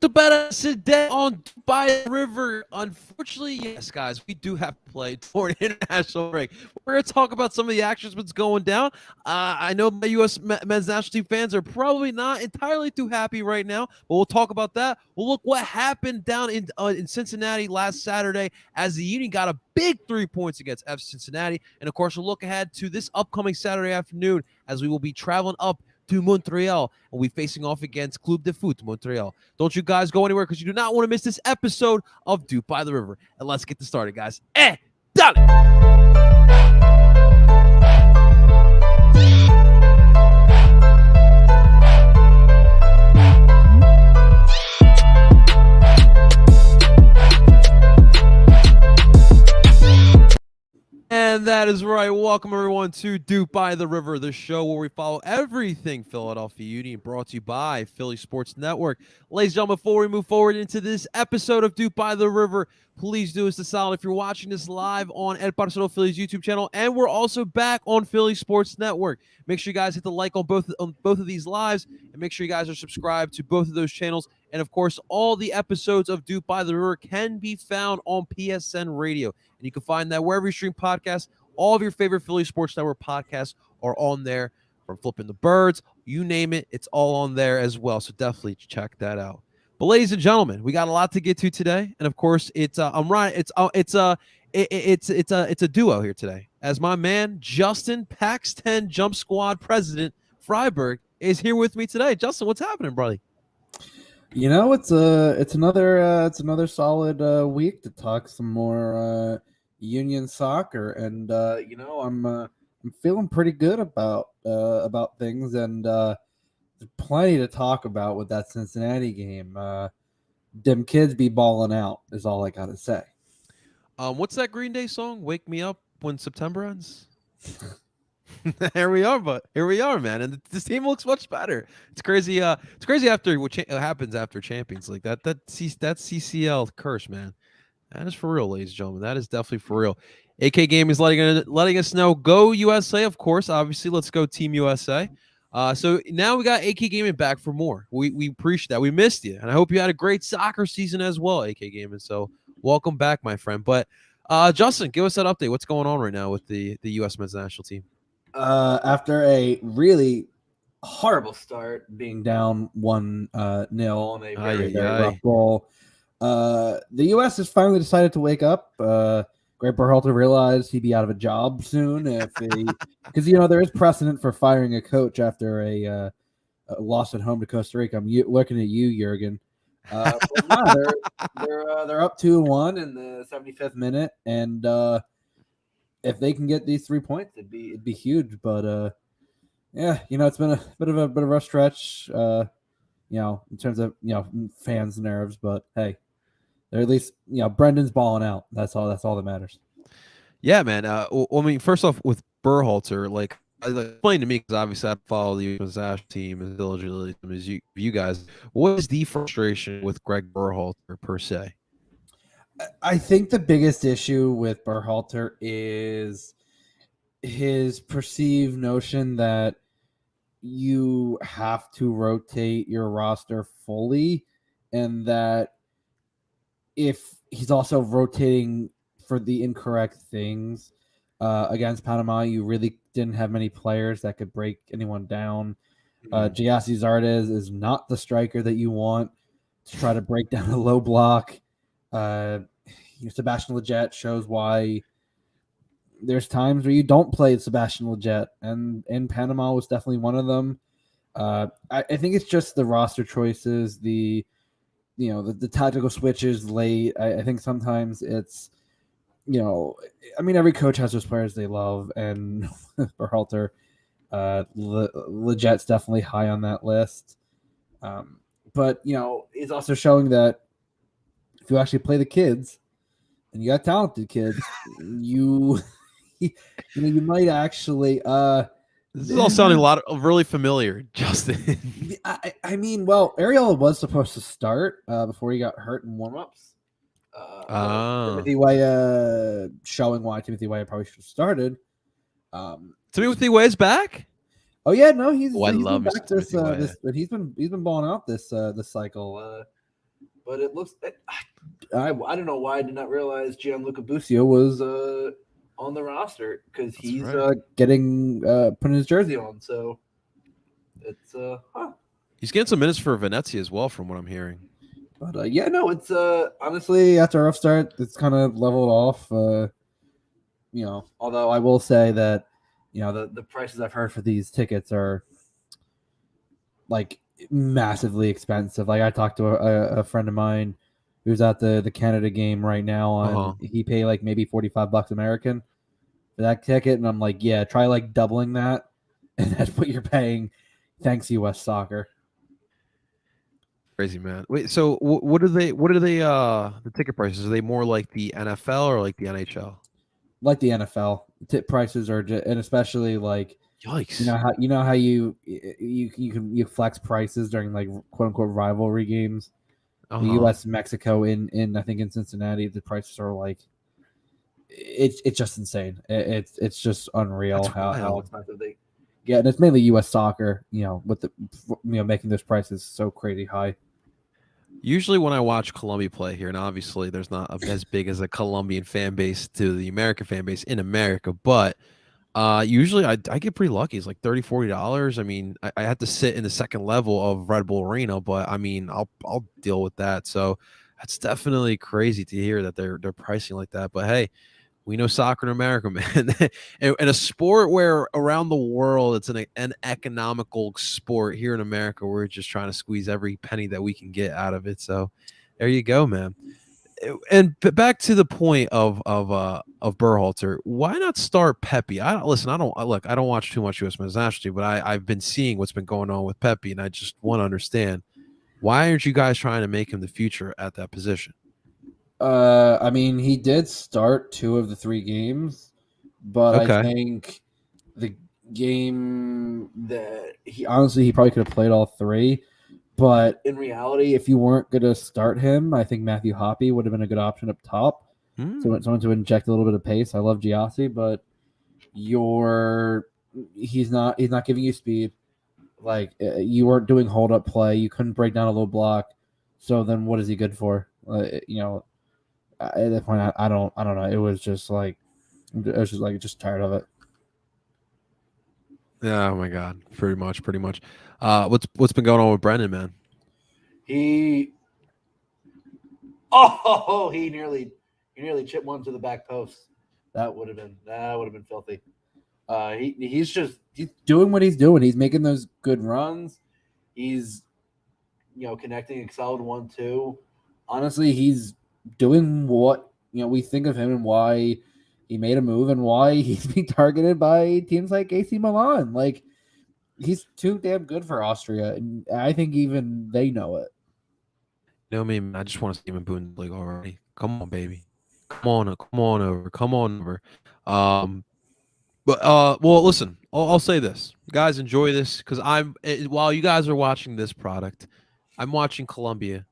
to bet us today on by the River. Unfortunately, yes, guys, we do have to play for an international break. We're going to talk about some of the actions that's going down. I know my U.S. men's national team fans are probably not entirely too happy right now, but we'll talk about that. We'll look what happened down in Cincinnati last Saturday as the Union got a big 3 points against F Cincinnati. And, of course, we'll look ahead to this upcoming Saturday afternoon as we will be traveling up to Montreal, and we'll be facing off against Club de Foot Montreal. Don't you guys go anywhere because you do not want to miss this episode of DOOP by the River. And let's get this started, guys. Done! And that is right. Welcome, everyone, to DOOP by the River, the show where we follow everything Philadelphia Union, brought to you by Philly Sports Network. Ladies and gentlemen, before we move forward into this episode of DOOP by the River, please do us a solid if you're watching this live on El Parcero Phillies YouTube channel, and we're also back on Philly Sports Network. Make sure you guys hit the like on both of these lives, and make sure you guys are subscribed to both of those channels. And, of course, all the episodes of DOOP by the River can be found on PSN Radio. And you can find that wherever you stream podcasts. All of your favorite Philly Sports Network podcasts are on there, from Flipping the Birds, you name it, it's all on there as well. So definitely check that out. But ladies and gentlemen, we got a lot to get to today, and of course, it's a duo here today, as my man Justin, PAX 10 Jump Squad President Freiberg, is here with me today. Justin, what's happening, buddy? You know, it's another solid week to talk some more Union soccer, and I'm feeling pretty good about things, and there's plenty to talk about with that Cincinnati game. Them kids be balling out is all I gotta say. What's that Green Day song? Wake me up when September ends. Here we are, man, and this team looks much better. It's crazy. It's crazy after what happens after Champions League. That CCL curse, man. That is for real, ladies and gentlemen. That is definitely for real. AK Game is letting us know. Go USA, of course. Obviously, let's go Team USA. So now we got AK Gaming back for more. We appreciate that. We missed you, and I hope you had a great soccer season as well, AK Gaming. So welcome back, my friend. But Justin, give us that update. What's going on right now with the U.S. men's national team? After a really horrible start, being down 1-0 on a very rough goal, the U.S. has finally decided to wake up. Greg Burlhalter realized he'd be out of a job soon because there is precedent for firing a coach after a loss at home to Costa Rica. I'm looking at you, Jurgen. They're up 2-1 in the 75th minute, and if they can get these 3 points, it'd be huge. But it's been a bit of a rough stretch, in terms of fans' nerves. But hey, they're at least Brendan's balling out. That's all that matters. Yeah, man. I mean, first off, with Burlhalter, explain to me, because obviously I follow the U.S. national team as diligently as you guys. What is the frustration with Greg Burlhalter per se? I think the biggest issue with Burlhalter is his perceived notion that you have to rotate your roster fully, and that if he's also rotating for the incorrect things against Panama, you really didn't have many players that could break anyone down. Giassi Zardes is not the striker that you want to try to break down a low block. Sebastian Lletget shows why there's times where you don't play Sebastian Lletget, and Panama was definitely one of them. I think it's just the roster choices, the tactical switches late. I think sometimes it's, every coach has those players they love, and Burlhalter, Lletget's definitely high on that list. But it's also showing that if you actually play the kids, and you got talented kids, you might actually. This is all sounding really familiar, Justin. I mean, well, Ariel was supposed to start before he got hurt in warmups. Timothy Weah showing why Timothy Weah probably should have started. Timothy Weah's back. Oh yeah, no, he's I love been back he's been balling out this cycle. but it looks. I don't know why I did not realize Gianluca Busio was on the roster because he's getting putting his jersey on. So it's He's getting some minutes for Venezia as well, from what I'm hearing. But yeah, no, it's honestly after a rough start, it's kind of leveled off. Although I will say that the prices I've heard for these tickets are like massively expensive. Like I talked to a friend of mine who's at the Canada game right now, and he paid like maybe $45 American for that ticket, and I'm like, yeah, try like doubling that, and that's what you're paying. Thanks, U.S. Soccer. Crazy, man. Wait, so what are they? The ticket prices? Are they more like the NFL or like the NHL? Like the NFL, tip prices are, and especially like yikes. You know how you flex prices during like quote unquote rivalry games. The U.S. Mexico in I think in Cincinnati, the prices are like it's just insane. It's just unreal how expensive they get, and it's mainly U.S. soccer. With the making those prices so crazy high. Usually when I watch Colombia play here, and obviously there's not as big as a Colombian fan base to the American fan base in America, but usually I get pretty lucky. It's like $30-$40. I mean, I had to sit in the second level of Red Bull Arena, but I mean, I'll deal with that. So that's definitely crazy to hear that they're pricing like that. But hey, we know soccer in America, man, and a sport where around the world it's an economical sport. Here in America, we're just trying to squeeze every penny that we can get out of it. So there you go, man. And back to the point of Burhalter, why not start Pepe? I don't watch too much U.S. men's national team, but I've been seeing what's been going on with Pepe, and I just want to understand, why aren't you guys trying to make him the future at that position? I mean, he did start 2 of the 3 games, but I think the game that he probably could have played all 3. But in reality, if you weren't going to start him, I think Matthew Hoppe would have been a good option up top. So someone to inject a little bit of pace. I love Giassi, but he's not giving you speed. Like you weren't doing hold up play. You couldn't break down a low block. So then what is he good for? At that point, I don't know. It was just just tired of it. Yeah, oh my God, pretty much. What's been going on with Brendan, man? He nearly chipped one to the back post. That would have been filthy. He's doing what he's doing. He's making those good runs. He's connecting excelled 1-2. Honestly, he's doing what we think of him and why he made a move and why he's being targeted by teams like AC Milan. Like he's too damn good for Austria, and I think even they know it. You know me, man. I just want to see him in Bundesliga already. Come on, baby. Come on over. Well, listen. I'll say this, guys. Enjoy this because while you guys are watching this product, I'm watching Colombia.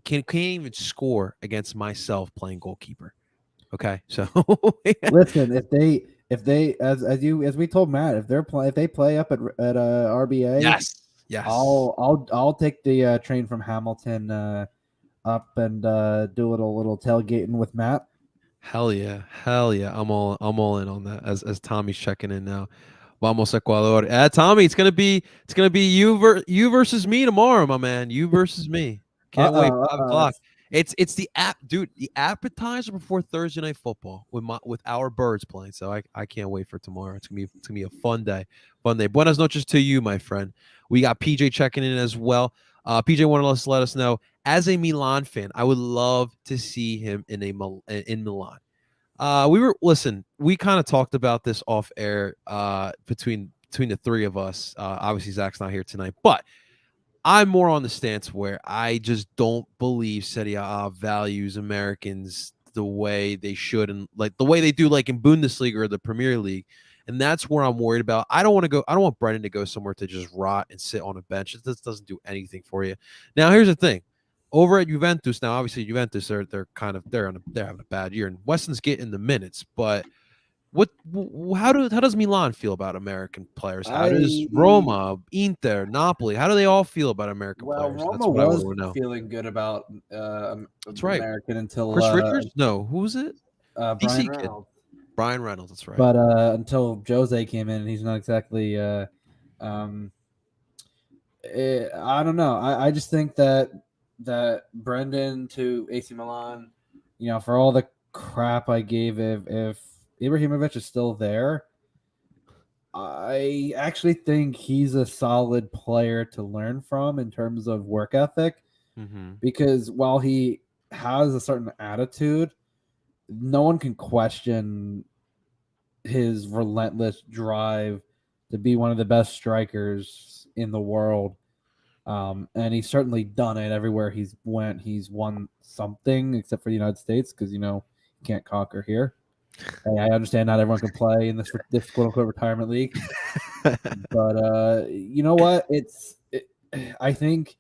Can't even score against myself playing goalkeeper. Okay, so listen, if they as we told Matt, if they play up at RBA, yes, I'll take the train from Hamilton up and do a little tailgating with Matt. Hell yeah, I'm all in on that. As Tommy's checking in now. Vamos Ecuador. Tommy, it's gonna be you versus me tomorrow, my man. You versus me. Can't wait. 5 o'clock. It's the dude. The appetizer before Thursday night football with our birds playing. So I can't wait for tomorrow. It's gonna be a fun day. Buenas noches to you, my friend. We got PJ checking in as well. PJ wanted to let us know, as a Milan fan, I would love to see him in Milan. We kind of talked about this off air between the 3 of us. Obviously Zach's not here tonight, but I'm more on the stance where I just don't believe Serie A values Americans the way they should, and like the way they do like in Bundesliga or the Premier League. And that's where I'm worried about. I don't want Brendan to go somewhere to just rot and sit on a bench. It just doesn't do anything for you. Now, here's the thing. Over at Juventus, now obviously Juventus they're having a bad year, and Weston's getting the minutes, but How does Milan feel about American players? How does I Roma, Inter, Napoli? How do they all feel about American Well, players? Roma That's what I was want to know. feeling good about That's right. American until Chris Richards? No, who was it? Brian DC kid. Reynolds. Brian Reynolds. That's right. But until Jose came in, he's not exactly. Um, I don't know. I just think that Brendan to AC Milan, for all the crap I gave, if Ibrahimovic is still there, I actually think he's a solid player to learn from in terms of work ethic. Mm-hmm. Because while he has a certain attitude, no one can question his relentless drive to be one of the best strikers in the world. And he's certainly done it everywhere he's went. He's won something, except for the United States, because you can't conquer here. Hey, I understand not everyone can play in this quote unquote retirement league, but you know what? I think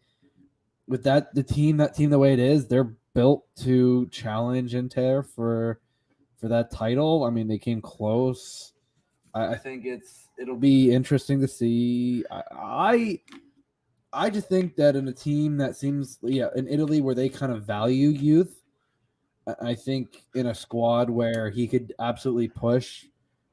with that team the way it is, they're built to challenge Inter for that title. I mean, they came close. I think it'll be interesting to see. I just think that in a team that seems in Italy where they kind of value youth, I think in a squad where he could absolutely push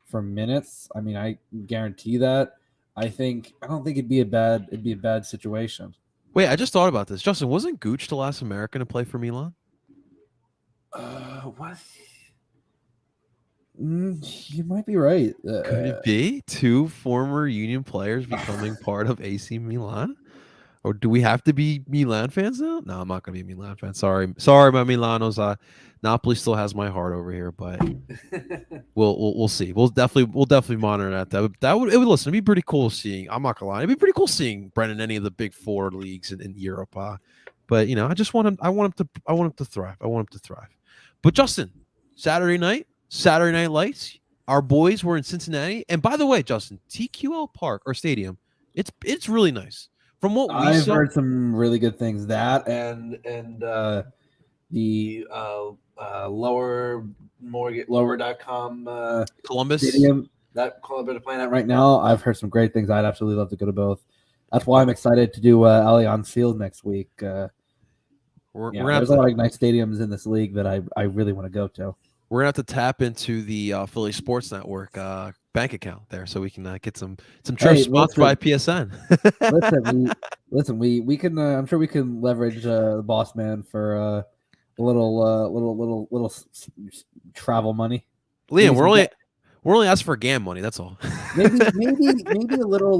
for minutes. I mean, I guarantee that. I don't think it'd be a bad situation. Wait, I just thought about this. Justin, wasn't Gooch the last American to play for Milan? What? You might be right. Could it be two former Union players becoming part of AC Milan? Or do we have to be Milan fans now? No, I'm not going to be a Milan fan. Sorry, my Milanos. Napoli still has my heart over here, but we'll see. We'll definitely monitor that. It would listen. It'd be pretty cool seeing. I'm not gonna lie. It'd be pretty cool seeing Brennan in any of the big four leagues in Europe. But I just want him. I want him to thrive. I want him to thrive. But Justin, Saturday Night Lights. Our boys were in Cincinnati, and by the way, Justin, TQL Park or Stadium, it's really nice. From what I've heard some really good things. That and the lower.com Columbus stadium that Columbus are playing at right now. I've heard some great things. I'd absolutely love to go to both. That's why I'm excited to do Allianz Field next week. There's a lot of nice stadiums in this league that I really want to go to. We're gonna have to tap into the Philly Sports Network bank account there, so we can get some trips sponsored by PSN. we can. I'm sure we can leverage the boss man for a little travel money. Liam, we're only asking for GAM money. That's all. maybe a little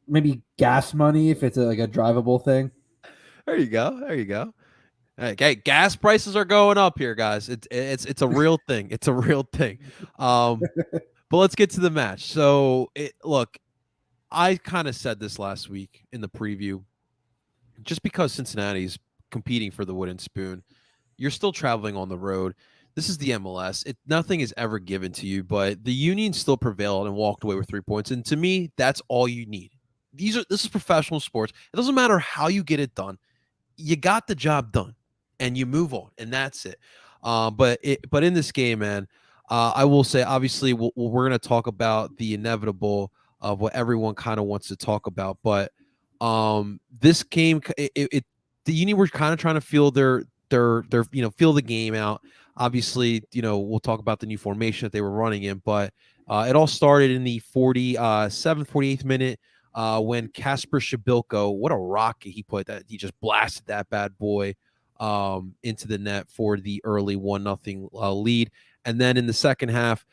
maybe gas money if it's a drivable thing. There you go. Okay, gas prices are going up here, guys. It's a real thing. It's a real thing. But let's get to the match. So, look, I kind of said this last week in the preview. Just because Cincinnati's competing for the wooden spoon, you're still traveling on the road. This is the MLS. Nothing is ever given to you, but the Union still prevailed and walked away with 3 points. And to me, that's all you need. This is professional sports. It doesn't matter how you get it done. You got the job done, and you move on, and that's it. But in this game, man, I will say, obviously, we're going to talk about the inevitable of what everyone kind of wants to talk about. But this game, the Union were kind of trying to feel their feel the game out. Obviously, we'll talk about the new formation that they were running in, but it all started in the 48th minute when Kasper Shabilko, what a rocket he put, that he just blasted that bad boy into the net for the early 1-0 lead. And then in the second half,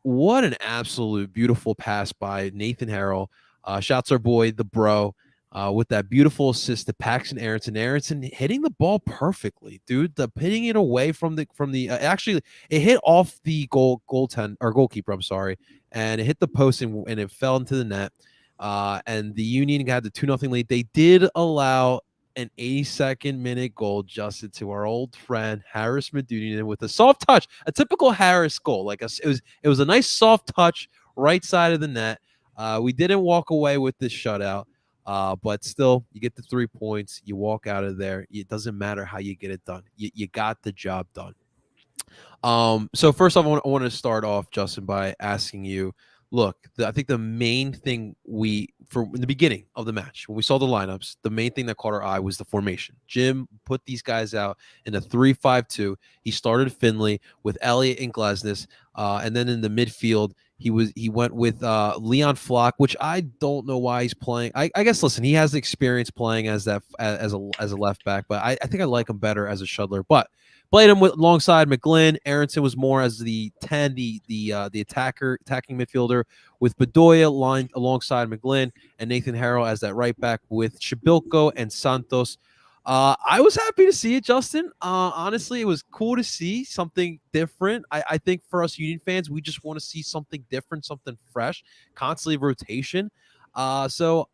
what an absolute beautiful pass by Nathan Harrell. Shouts our boy, the bro, with that beautiful assist to Paxton Aronson. Aronson hitting the ball perfectly, dude. Hitting it away from the actually, it hit off the goalkeeper. I'm sorry, and it hit the post and it fell into the net. And the Union got the 2-0 lead. They did allow an 82nd minute goal, Justin, to our old friend Harris Medunian with a soft touch, a typical Harris goal. It was a nice soft touch, right side of the net. We didn't walk away with this shutout, but still, you get the 3 points. You walk out of there. It doesn't matter how you get it done. You got the job done. So first off, I want to start off, Justin, by asking you. Look, I think the main thing from in the beginning of the match, when we saw the lineups, the main thing that caught our eye was the formation. Jim put these guys out in a 3-5-2. He started Finley with Elliott and Glasnes, and then in the midfield, he went with Leon Flock, which I don't know why he's playing. I guess listen, he has the experience playing as a left back, but I think I like him better as a Shudler. But played him alongside McGlynn. Aronson was more as the 10, the attacking midfielder, with Bedoya lined alongside McGlynn, and Nathan Harrell as that right back with Shabilko and Santos. I was happy to see it, Justin. Honestly, it was cool to see something different. I think for us Union fans, we just want to see something different, something fresh, constantly rotation. So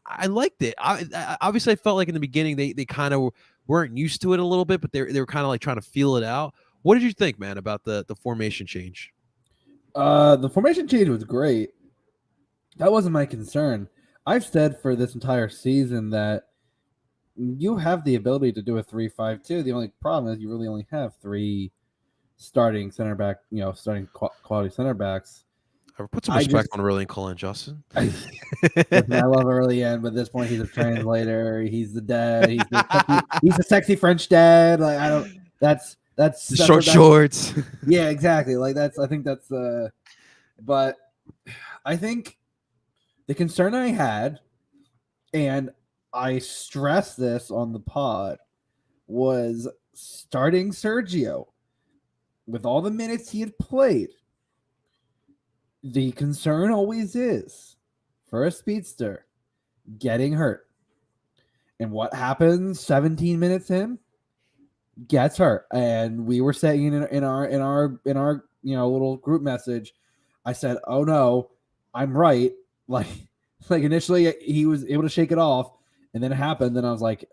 I liked it. Obviously I felt like in the beginning they kind of weren't used to it a little bit, but they were kind of like trying to feel it out. What did you think, man, about the formation change? The formation change was great. That wasn't my concern. I've said for this entire season that you have the ability to do a 3-5-2. The only problem is you really only have 3 starting center back, starting quality center backs. Put some respect on Aurelian Cullen, Justin. Listen, I love Aurelian, but at this point he's a translator. He's the dad. He's the sexy French dad. Like I don't. That's the short shorts. Yeah, exactly. Like I think that's. But I think the concern I had, and I stressed this on the pod, was starting Sergio with all the minutes he had played. The concern always is for a speedster getting hurt. And what happens 17 minutes in? Gets hurt. And we were saying in our little group message, I said, "Oh no, I'm right." Like initially he was able to shake it off, and then it happened, and I was like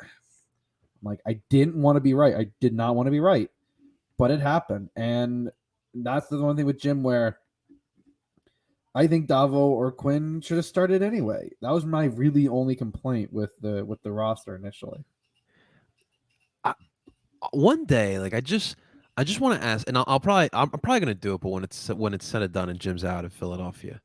I didn't want to be right. I did not want to be right. But it happened. And that's the one thing with Jim where I think Davo or Quinn should have started anyway. That was my really only complaint with the roster initially. One day, like I just want to ask, and I'm probably gonna do it, but when it's said and done and Jim's out in Philadelphia,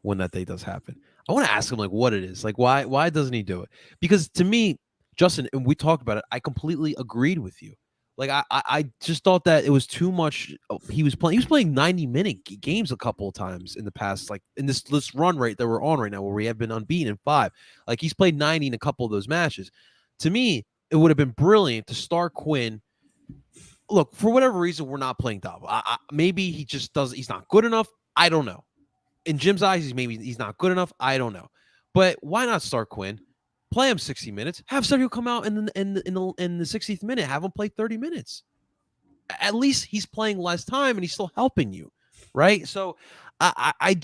when that day does happen, I want to ask him like what it is, like why doesn't he do it? Because to me, Justin, and we talked about it, I completely agreed with you. Like I just thought that it was too much. He was playing 90-minute games a couple of times in the past, like in this run rate that we're on right now, where we have been unbeaten in 5. Like he's played 90 in a couple of those matches. To me, it would have been brilliant to start Quinn. Look, for whatever reason, we're not playing Davo. Maybe he just doesn't. He's not good maybe I don't know. In Jim's eyes, he's not good enough. I don't know. But why not start Quinn? Play him 60 minutes. Have Sergio come out in the 60th minute. Have him play 30 minutes. At least he's playing less time and he's still helping you, right? So I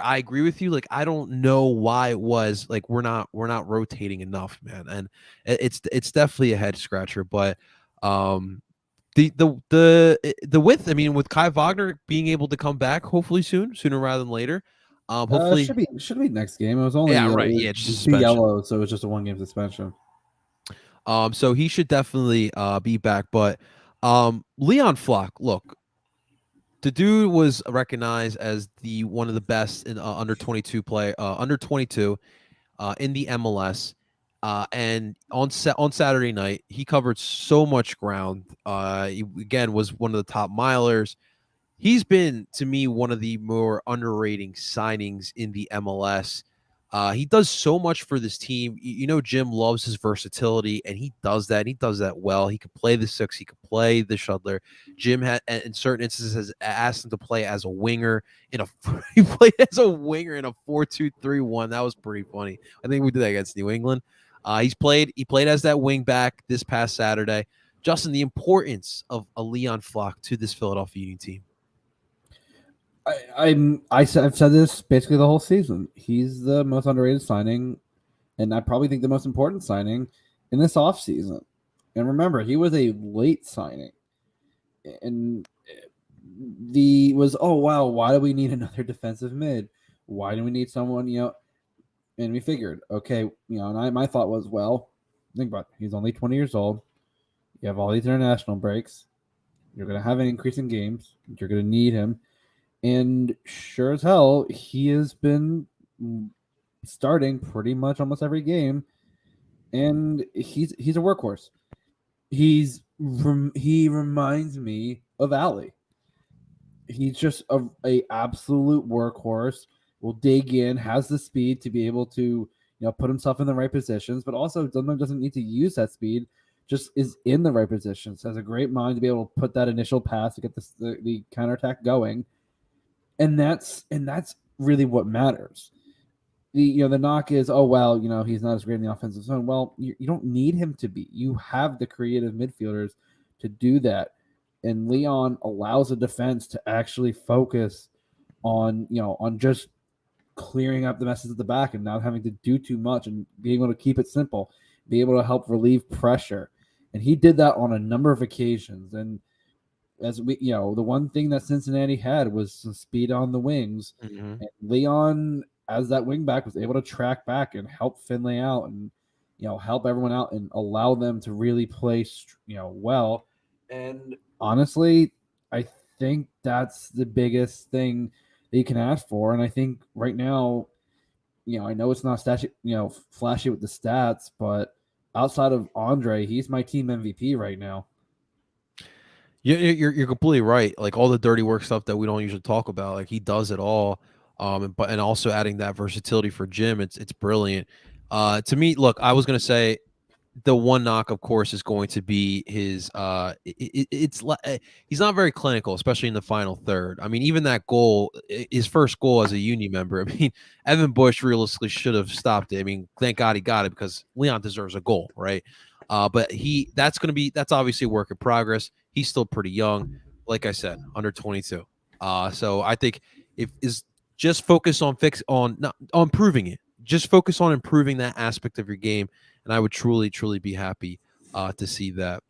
agree with you. Like I don't know why it was like we're not rotating enough, man. And it's definitely a head scratcher. But the width. I mean, with Kai Wagner being able to come back hopefully sooner rather than later. Hopefully, should be next game. It was only right. It just suspension. Yellow, so it was just a 1-game suspension. So he should definitely be back. But Leon Flock, look, the dude was recognized as the one of the best in under 22 in the MLS. And on Saturday night, he covered so much ground. He again was one of the top milers. He's been, to me, one of the more underrated signings in the MLS. He does so much for this team. Jim loves his versatility, and he does that. He does that well. He can play the 6. He can play the Shudler. Jim, in certain instances, has asked him to play as a winger. He played as a winger in a 4-2-3-1. That was pretty funny. I think we did that against New England. He played as that wing back this past Saturday. Justin, the importance of a Leon Flock to this Philadelphia Union team. I've said this basically the whole season. He's the most underrated signing, and I probably think the most important signing in this offseason. And remember, he was a late signing. And why do we need another defensive mid? Why do we need someone, and we figured, okay, and my thought was, think about it. He's only 20 years old. You have all these international breaks. You're going to have an increase in games. You're going to need him. And sure as hell, he has been starting pretty much almost every game. And he's a workhorse. He reminds me of Ali. He's just a absolute workhorse. Will dig in, has the speed to be able to put himself in the right positions, but also sometimes doesn't need to use that speed. Just is in the right positions. Has a great mind to be able to put that initial pass to get the counterattack going, and that's really what matters. The knock is, oh well, he's not as great in the offensive zone. Well, you don't need him to be. You have the creative midfielders to do that, and Leon allows the defense to actually focus on just clearing up the messes at the back and not having to do too much and being able to keep it simple, be able to help relieve pressure, and he did that on a number of occasions. And as we, the one thing that Cincinnati had was some speed on the wings, and Leon, as that wing back, was able to track back and help Finlay out and help everyone out and allow them to really play well. And honestly, I think that's the biggest thing that you can ask for. And I think right now, I know it's not flashy with the stats, but outside of Andre, he's my team MVP right now. You're completely right. Like all the dirty work stuff that we don't usually talk about, like he does it all. And also adding that versatility for Jim, it's brilliant. To me, look, I was gonna say the one knock, of course, is going to be his. He's not very clinical, especially in the final third. I mean, even that goal, his first goal as a Union member. I mean, Evan Bush realistically should have stopped it. I mean, thank God he got it because Leon deserves a goal, right? But that's obviously a work in progress. He's still pretty young, like I said, under 22. So I think if is just focus on not on improving it. Just focus on improving that aspect of your game, and I would truly be happy to see that.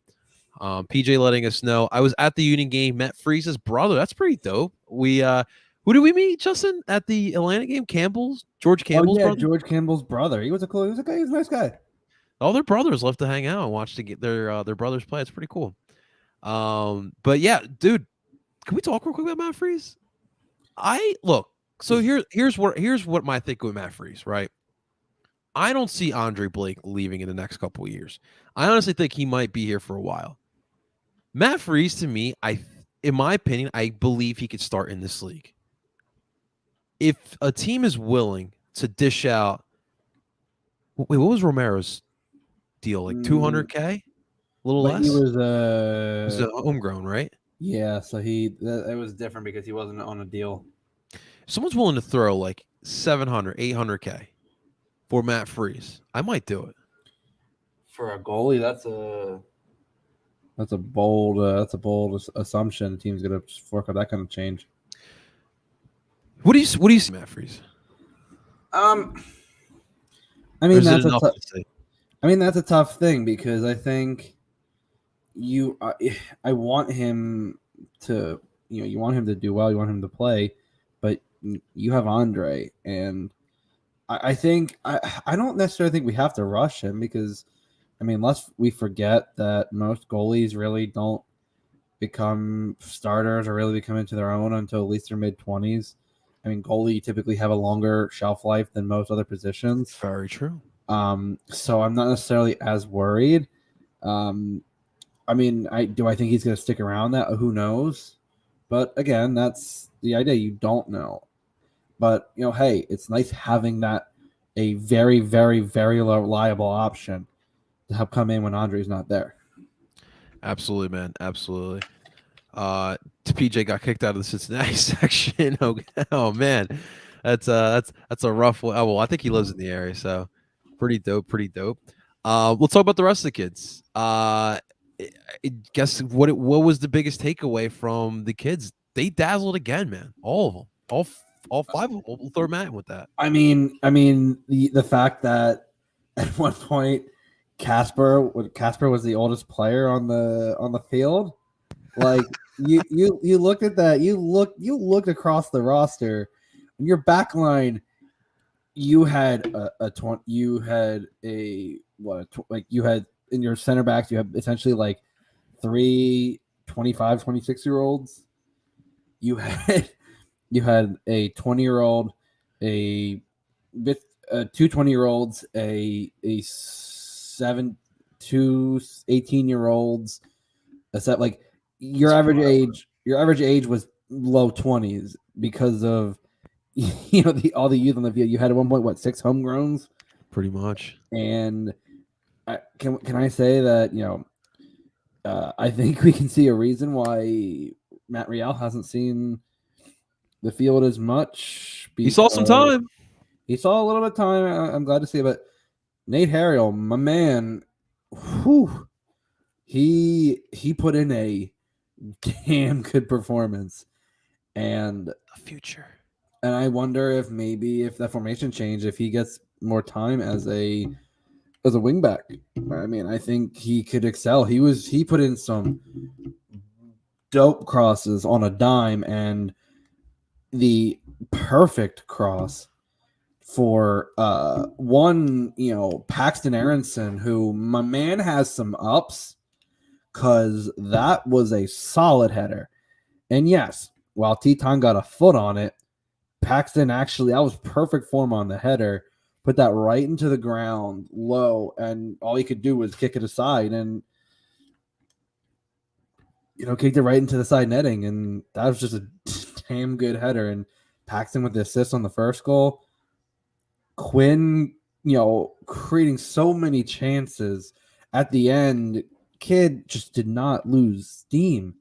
PJ letting us know I was at the Union game, met Freeze's brother. That's pretty dope. We who did we meet, Justin, at the Atlanta game? George Campbell's brother. George Campbell's brother. He was a guy. He was a nice guy. All their brothers love to hang out and watch their brothers play. It's pretty cool. But yeah, dude, can we talk real quick about Matt Freeze? So here's what my think with Matt Freeze, right? I don't see Andre Blake leaving in the next couple of years. I honestly think he might be here for a while. Matt Freeze, to me, in my opinion, I believe he could start in this league. If a team is willing to dish out, wait, what was Romero's deal? Like 200K, a little less. He was a homegrown, right? Yeah, so it was different because he wasn't on a deal. Someone's willing to throw like 700, 800K for Matt Freeze. I might do it. For a goalie, that's a bold assumption. The team's gonna fork out that kind of change. What do you see, Matt Freeze? I mean that's a tough thing because I think I want him to you want him to do well, you want him to play, but you have Andre, and I think I don't necessarily think we have to rush him because lest we forget that most goalies really don't become starters or really become into their own until at least their mid-20s. Goalie typically have a longer shelf life than most other positions. Very true. So I'm not necessarily as worried. Do I think he's going to stick around? That who knows? But again, that's the idea. You don't know. But hey, it's nice having a very, very, very reliable option to help come in when Andre's not there. Absolutely, man. Absolutely. PJ got kicked out of the Cincinnati section. Oh man, that's a rough one. Oh, well, I think he lives in the area, so pretty dope. We'll talk about the rest of the kids. Guess what was the biggest takeaway from the kids? They dazzled again, man. All of them, all five of them. We'll throw Matt with that. The fact that at one point Casper was the oldest player on the field. Like you looked at that, you looked across the roster, and your back line, you had in your center backs, you have essentially like 3 25, 26-year-olds. You had a 20-year-old, two 20-year-olds, two 18-year-olds. That's that like your average age was low 20s because of all the youth on the field. You had at one point 6 homegrowns, pretty much. and can I say that I think we can see a reason why Matt Real hasn't seen the field as much. He saw some time. He saw a little bit of time. I'm glad to see it, but Nate Harriel, my man, he put in a damn good performance, and the future. And I wonder if maybe if that formation change, if he gets more time as a wingback. I mean, I think he could excel. He put in some dope crosses on a dime and the perfect cross for one, Paxton Aronson, who my man has some ups, because that was a solid header. And yes, while Teton got a foot on it, Paxton actually, that was perfect form on the header, put that right into the ground low, and all he could do was kick it aside and kicked it right into the side netting, and that was just a damn good header. And Paxton with the assist on the first goal. Quinn, creating so many chances at the end. Kid just did not lose steam.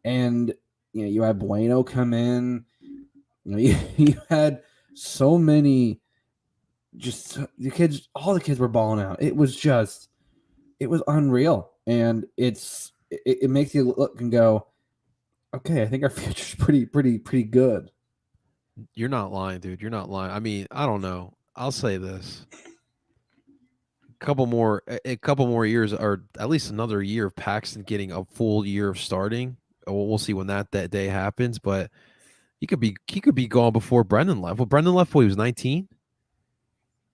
And you had Bueno come in. You had so many, just all the kids were balling out. It was unreal. And it makes you look and go, okay, I think our future's pretty good. You're not lying, dude. You're not lying. I mean, I don't know. I'll say this. A couple more years, or at least another year of Paxton getting a full year of starting. We'll see when that day happens, but he could be gone before Brendan left. Well, Brendan left when he was 19.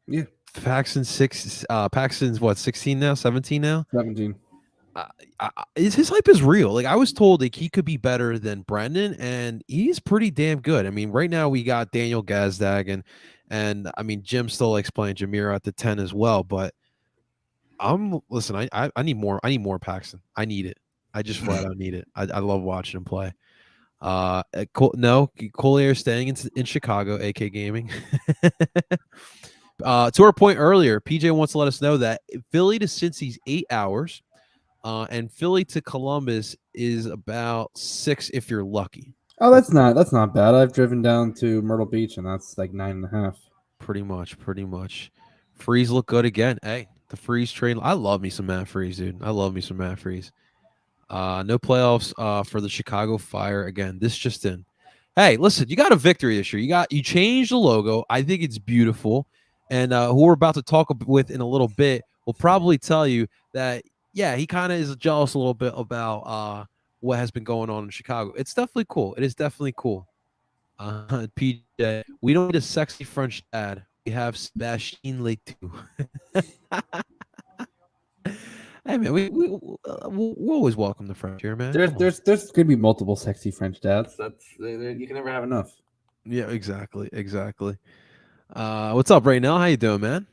Yeah. Paxton's 16 now, 17 now? 17. His hype is real. Like, I was told like he could be better than Brendan, and he's pretty damn good. I mean, right now we got Daniel Gazdag and I mean Jim still likes playing Jameer at the 10 as well, but listen, I need more. I need more Paxton. I need it. I just flat out need it. I love watching him play. Collier staying in Chicago, AK Gaming. To our point earlier, PJ wants to let us know that Philly to Cincy's 8 hours, and Philly to Columbus is about 6 if you're lucky. Oh, that's not bad. I've driven down to Myrtle Beach, and that's like 9.5. Pretty much. Freeze look good again. Hey, the Freeze train. I love me some Matt Freeze, dude. I love me some Matt Freeze. No playoffs for the Chicago Fire again. This just in. Hey, listen, you got a victory this year. You changed the logo. I think it's beautiful. And who we're about to talk with in a little bit will probably tell you that, yeah, he kind of is jealous a little bit about what has been going on in Chicago. It's definitely cool. It is definitely cool. PJ, we don't need a sexy French dad. We have Sebastien Letou. Hey man, we'll always welcome the French here, man. There's going to be multiple sexy French dads. You can never have enough. Yeah, exactly. What's up, Raynell? How you doing, man?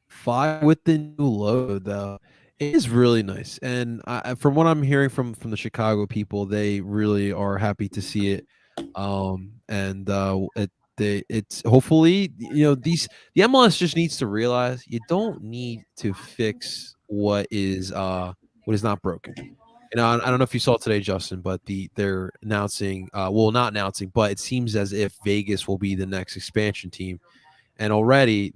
5 with the new logo, though. It is really nice, and from what I'm hearing from the Chicago people, they really are happy to see it. It's hopefully the MLS just needs to realize you don't need to fix what is not broken. I don't know if you saw today, Justin, but they're announcing, not announcing, but it seems as if Vegas will be the next expansion team. And already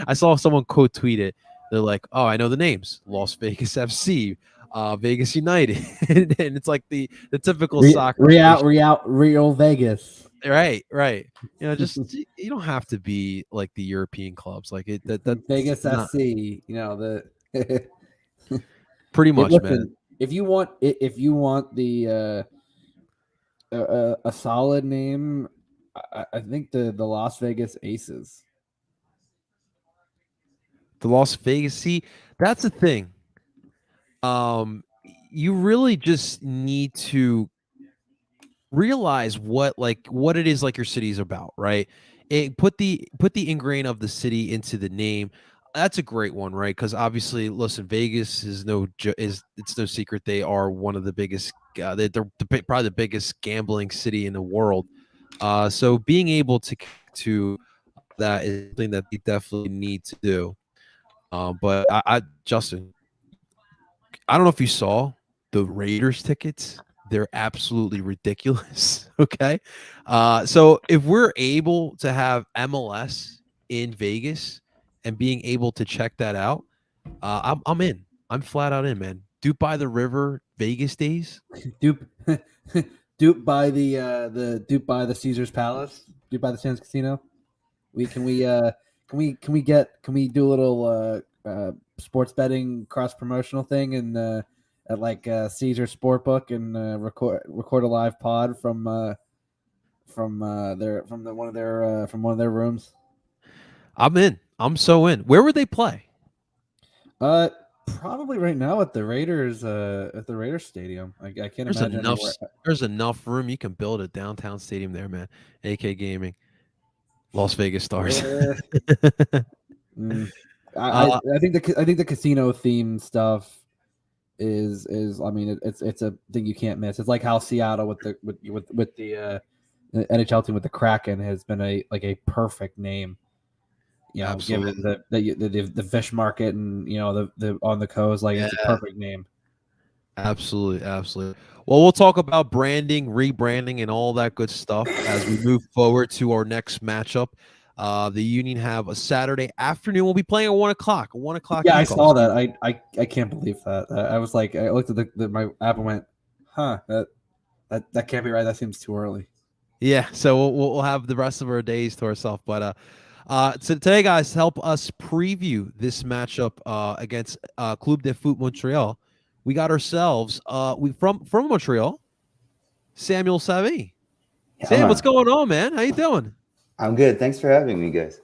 I saw someone quote tweet it. They're like, "Oh, I know the names: Las Vegas FC, Vegas United," and it's like the typical soccer. Real Vegas. Right. Just you don't have to be like the European clubs, like it. That Vegas FC. Pretty much, listen, man. If you want the a solid name, I think the Las Vegas Aces. The Las Vegas. See, that's the thing. you really just need to realize what it is like your city's about, right? Put the ingrain of the city into the name. That's a great one, right? Because obviously, listen, Vegas is it's no secret they are one of the biggest. Probably the biggest gambling city in the world. So being able to that is something that they definitely need to do. But Justin, I don't know if you saw the Raiders tickets. They're absolutely ridiculous. Okay. So if we're able to have MLS in Vegas and being able to check that out, I'm in. I'm flat out in, man. Duke by the River, Vegas days. Dupe, dupe by the dupe by the Caesar's Palace, dupe by the Sands Casino. Can we do a little sports betting cross promotional thing and at like Caesar Sportbook and record a live pod from one of their rooms. I'm in. I'm so in. Where would they play? Probably right now at the Raiders stadium. I can't There's imagine enough. anywhere. There's enough room. You can build a downtown stadium there, man. AK Gaming, Las Vegas Stars. Mm. uh, I think the casino theme stuff is I mean it's a thing you can't miss. It's like how Seattle with the NHL team with the Kraken has been a perfect name. Absolutely. Given the fish market and the on the coast, like it's a perfect name. Absolutely, absolutely. Well, we'll talk about branding, rebranding, and all that good stuff as we move forward to our next matchup. The Union have a Saturday afternoon. We'll be playing at 1 o'clock. 1 o'clock. Yeah, I Kickoff. saw that. I can't believe that. I was like, I looked at my app and went, huh, that can't be right. That seems too early. Yeah, so we'll have the rest of our days to ourselves. But so today, guys, help us preview this matchup against Club de Foot Montreal. We got ourselves from Montreal, Samuel Savy. Yeah, Sam, what's man. going on, man? How you doing? I'm good. Thanks for having me, guys.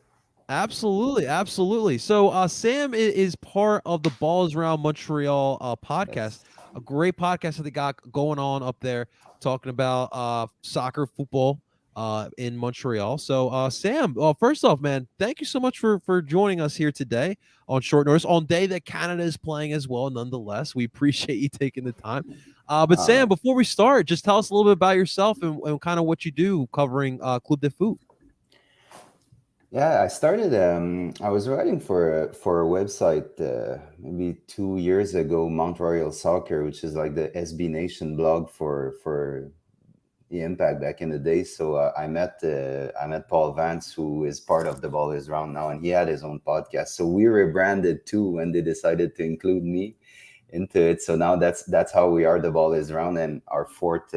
Absolutely, absolutely. So Sam is part of the Balls Around Montreal podcast, That's a great podcast that they got going on up there, talking about soccer, football in Montreal. So Sam, first off, man, thank you so much for joining us here today on short notice, on day that Canada is playing as well. Nonetheless, we appreciate you taking the time. But Sam, man. before we start, just tell us a little bit about yourself and kind of what you do covering Club de Foot. Yeah, I started. I was writing for a website maybe 2 years ago, Mount Royal Soccer, which is like the SB Nation blog for the Impact back in the day. So I met Paul Vance, who is part of the Ball Is Round now, and he had his own podcast. So we rebranded too when they decided to include me into it. So now that's how we are. The Ball Is Round, and our fourth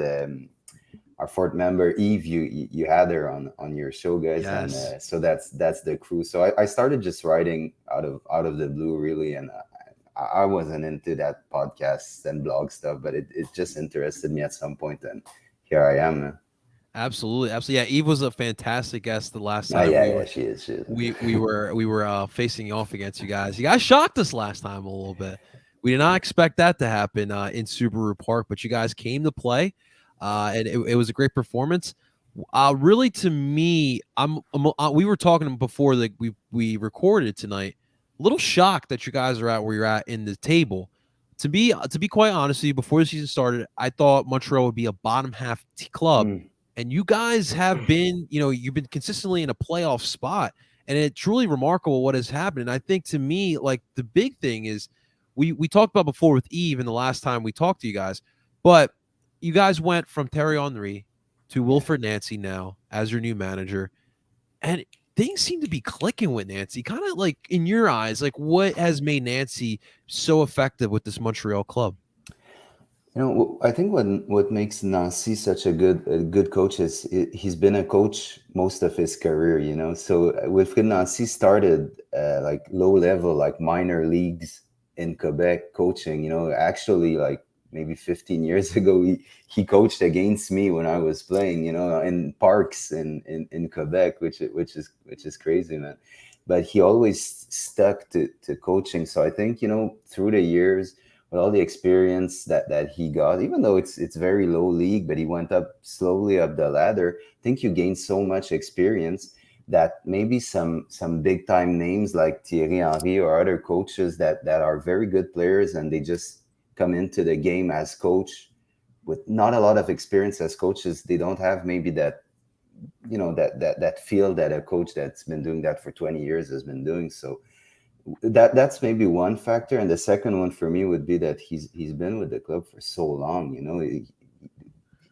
member Eve, you had her on your show, guys. Yes. And so that's the crew. So I started just writing out of the blue, really, and I wasn't into that podcast and blog stuff, but it just interested me at some point, and here I am, man. Absolutely, absolutely. Yeah, Eve was a fantastic guest the last Oh, time yeah, she is. we were facing off against you guys. You guys shocked us last time a little bit. We did not expect that to happen in Subaru Park, but you guys came to play, and it was a great performance. Really, to me, we were talking before that we recorded tonight. A little shocked that you guys are at where you're at in the table. To be quite honest with you, before the season started, I thought Montreal would be a bottom half club. And you guys have been, you've been consistently in a playoff spot, and it's truly remarkable what has happened. And I think to me, like the big thing is we talked about before with Eve and the last time we talked to you guys, but you guys went from Terry Henry to Wilfred Nancy now as your new manager, and things seem to be clicking with Nancy. Kind of like in your eyes, like what has made Nancy so effective with this Montreal club? I think what makes Nancy such a good coach is he's been a coach most of his career. So with Nancy started like low level, like minor leagues in Quebec coaching. Actually like maybe 15 years ago, he coached against me when I was playing. In parks in Quebec, which is crazy, man. But he always stuck to coaching. So I think through the years, with all the experience that he got, even though it's very low league, but he went up slowly up the ladder. I think you gain so much experience that maybe some big time names like Thierry Henry or other coaches that are very good players, and they just come into the game as coach with not a lot of experience as coaches. They don't have maybe that, that feel that a coach that's been doing that for 20 years has been doing. So that's maybe one factor. And the second one for me would be that he's been with the club for so long.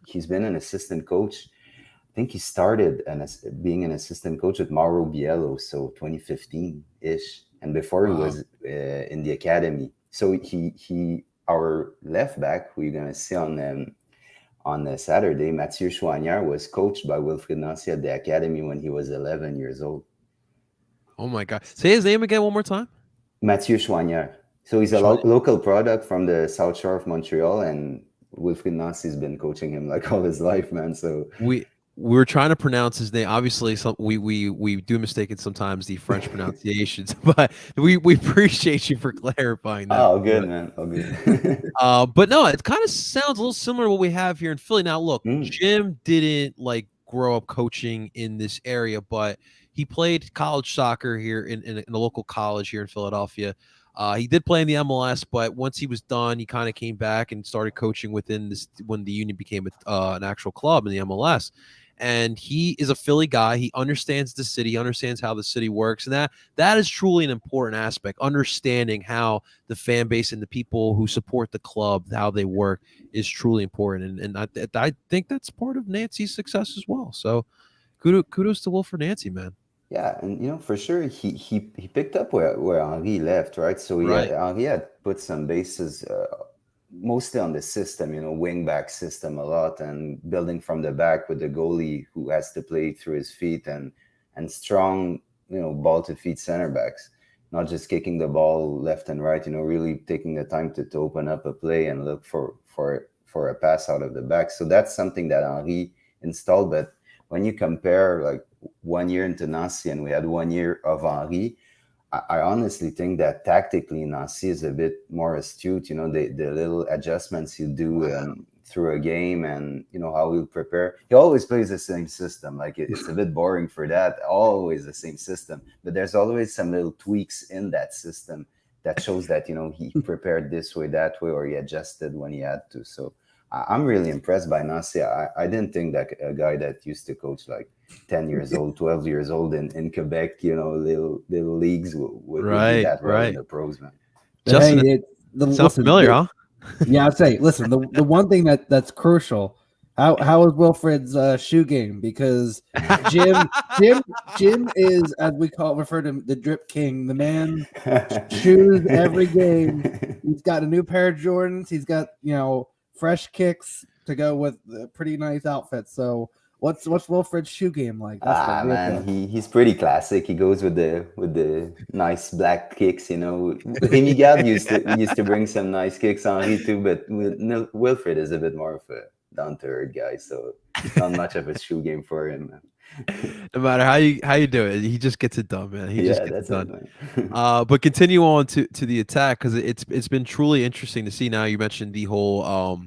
He's been an assistant coach. I think he started being an assistant coach with Mauro Biello, so 2015-ish, and before he was in the academy. So he our left back, who you're gonna see on the Saturday, Mathieu Chouanière, was coached by Wilfried Nancy at the academy when he was 11 years old. Oh my God! Say his name again one more time. Mathieu Chouanière. So he's a local product from the South Shore of Montreal, and Wilfried Nancy's been coaching him like all his life, man. So we were trying to pronounce his name. Obviously, we do mistake it sometimes, the French pronunciations, but we appreciate you for clarifying that. Oh, good, man. Oh, good. But no, it kind of sounds a little similar to what we have here in Philly. Now, look, Jim didn't grow up coaching in this area, but he played college soccer here in a local college here in Philadelphia. He did play in the MLS, but once he was done, he kind of came back and started coaching within this when the Union became an actual club in the MLS. And he is a Philly guy. He understands the city, understands how the city works. And that is truly an important aspect. Understanding how the fan base and the people who support the club, how they work, is truly important. And I think that's part of Nancy's success as well. So kudos to Wilfried Nancy, man. Yeah, and for sure he picked up where Henri left, right? So Henri had put some bases mostly on the system, wing back system a lot, and building from the back with the goalie who has to play through his feet, and strong, ball to feet center backs, not just kicking the ball left and right, really taking the time to open up a play and look for a pass out of the back. So that's something that Henri installed. But when you compare 1 year into Nancy and we had 1 year of Henri, I honestly think that tactically Nancy is a bit more astute. The little adjustments you do through a game, and how he'll prepare. He always plays the same system. It's a bit boring for that. Always the same system, but there's always some little tweaks in that system that shows that he prepared this way, that way, or he adjusted when he had to. So I'm really impressed by Nancy. I didn't think that a guy that used to coach 10 years old, 12 years old in Quebec, little leagues would do that well in the pros, man. Justin, sounds familiar, huh? Yeah, I'd say, listen, the one thing that's crucial, how is Wilfred's shoe game? Because Jim is, as we refer to him, the drip king. The man shoes every game. He's got a new pair of Jordans. He's got fresh kicks to go with a pretty nice outfit. So what's Wilfred's shoe game like? Man, he's pretty classic. He goes with the nice black kicks. Rémi Garde used to bring some nice kicks, Henri too, but Wilfred is a bit more of a down to earth guy, so not much of a shoe game for him, man. No matter how you do it, he just gets it done, man. He just gets it done. But continue on to the attack, because it's been truly interesting to see. Now you mentioned the whole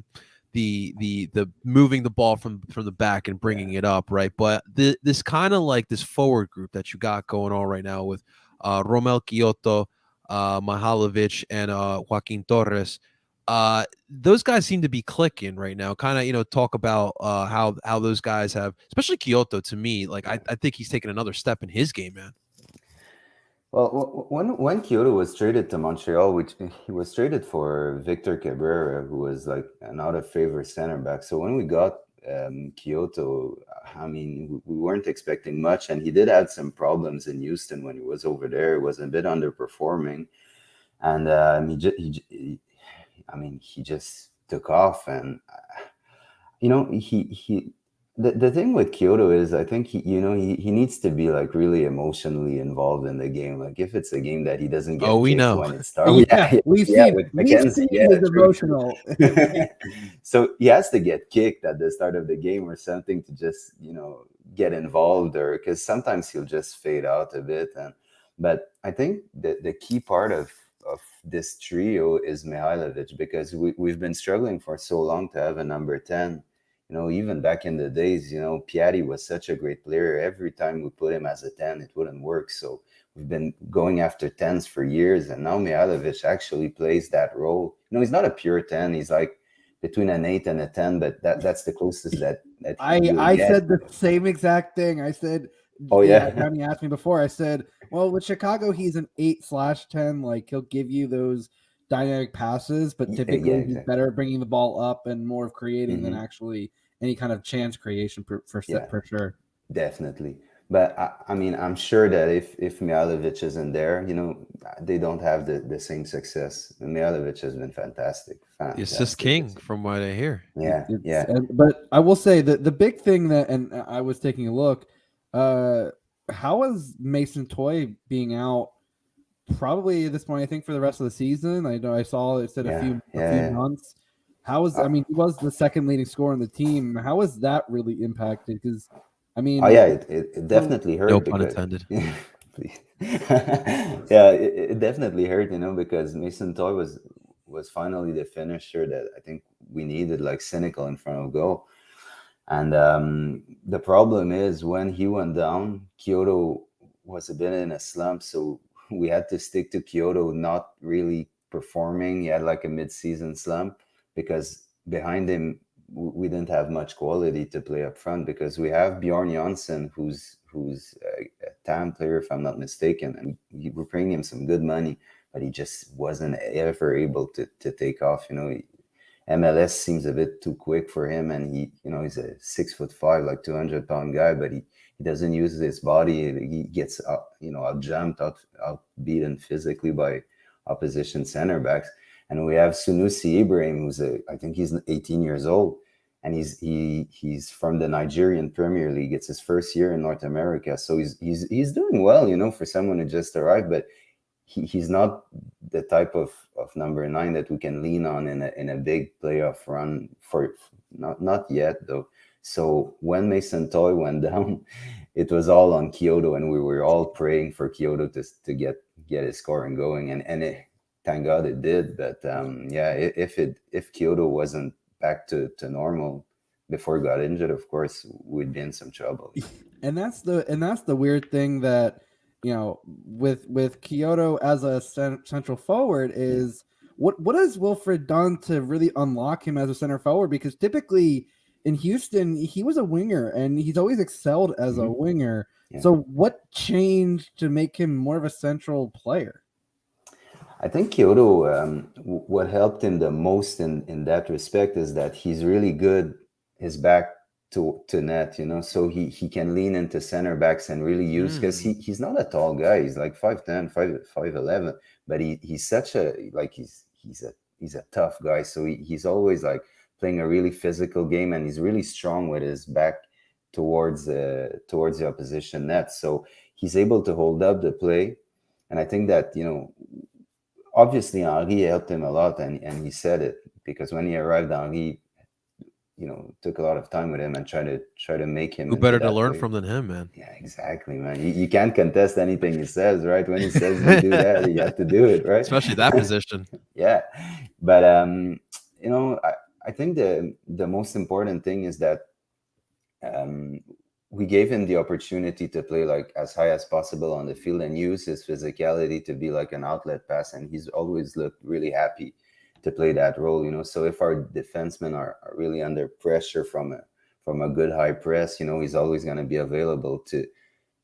the moving the ball from the back and bringing it up, right? But this kind of this forward group that you got going on right now with Romel Quioto, Mihailovic, and Joaquin Torres. Those guys seem to be clicking right now. Kind of, talk about how those guys have, especially Quioto. To me, I think he's taken another step in his game, man. Well, when Quioto was traded to Montreal, which he was traded for Victor Cabrera, who was an out of favor center back. So when we got Quioto, I mean, we weren't expecting much, and he did have some problems in Houston when he was over there. He was a bit underperforming, and he just took off. And the thing with Quioto is, I think he needs to be really emotionally involved in the game. If it's a game that he doesn't get kicked when it starts, we've seen his emotional. So he has to get kicked at the start of the game or something to just get involved, or because sometimes he'll just fade out a bit. But I think the key part of this trio is Mihailovic, because we've been struggling for so long to have a number 10. Even back in the days, Piatti was such a great player. Every time we put him as a 10, it wouldn't work. So we've been going after 10s for years. And now Mihailovic actually plays that role. He's not a pure 10. He's like between an 8 and a 10, but that's the closest that I said the same exact thing. I said, oh yeah, Johnny asked me before. I said, well, with Chicago, he's an 8/10. Like, he'll give you those dynamic passes, but typically exactly. he's better at bringing the ball up and more of creating than actually any kind of chance creation for sure. Definitely. But I mean, I'm sure that if Mihailovic isn't there, they don't have the same success. And Mihailovic has been fantastic. The assist king, from what I hear. Yeah, but I will say that the big thing that, and I was taking a look, how is Mason Toye being out? Probably at this point, I think, for the rest of the season. I know I saw it said a few months. How is? I mean, he was the second leading scorer on the team. How is that really impacted? Because I mean, it definitely hurt. No pun intended. Please. Yeah, it definitely hurt, because Mason Toye was finally the finisher that I think we needed, like cynical in front of goal. And the problem is, when he went down, Kyoto was a bit in a slump, so we had to stick to Kyoto not really performing. He had like a mid-season slump, because behind him we didn't have much quality to play up front, because we have Bjorn Janssen, who's a TAM player, if I'm not mistaken, and we're paying him some good money, but he just wasn't ever able to take off. MLS seems a bit too quick for him, and he's a 6'5", like 200-pound guy, but he doesn't use his body. He gets out jumped, out beaten physically by opposition center backs. And we have Sunusi Ibrahim, I think he's 18 years old, and he's from the Nigerian Premier League. It's his first year in North America, so he's doing well, for someone who just arrived, but he's not the type of number 9 that we can lean on in a big playoff run, for not yet though. So when Mason Toye went down, it was all on Kyoto, and we were all praying for Kyoto to get his scoring going, and thank God it did. But if Kyoto wasn't back to normal before he got injured, of course we'd be in some trouble. And that's the weird thing that, with Kyoto as a central forward is, what has Wilfred done to really unlock him as a center forward? Because typically in Houston, he was a winger, and he's always excelled as a winger. Yeah. So what changed to make him more of a central player? I think Kyoto, what helped him the most in that respect is that he's really good, his back to net, so he can lean into center backs and really use, because he's not a tall guy. He's like 5'10", 5'11", but he's such a, like, he's a tough guy. So he's always like playing a really physical game, and he's really strong with his back towards the opposition net. So he's able to hold up the play. And I think that, obviously Henry helped him a lot, and he said it, because when he arrived, Henry, took a lot of time with him and try to make him. Who better to learn from than him, man? Yeah, exactly, man. You can't contest anything he says, right? When he says you do that, you have to do it, right? Especially that position. Yeah, but I think the most important thing is that we gave him the opportunity to play like as high as possible on the field and use his physicality to be like an outlet pass, and he's always looked really happy to play that role. So if our defensemen are really under pressure from a good high press, he's always going to be available to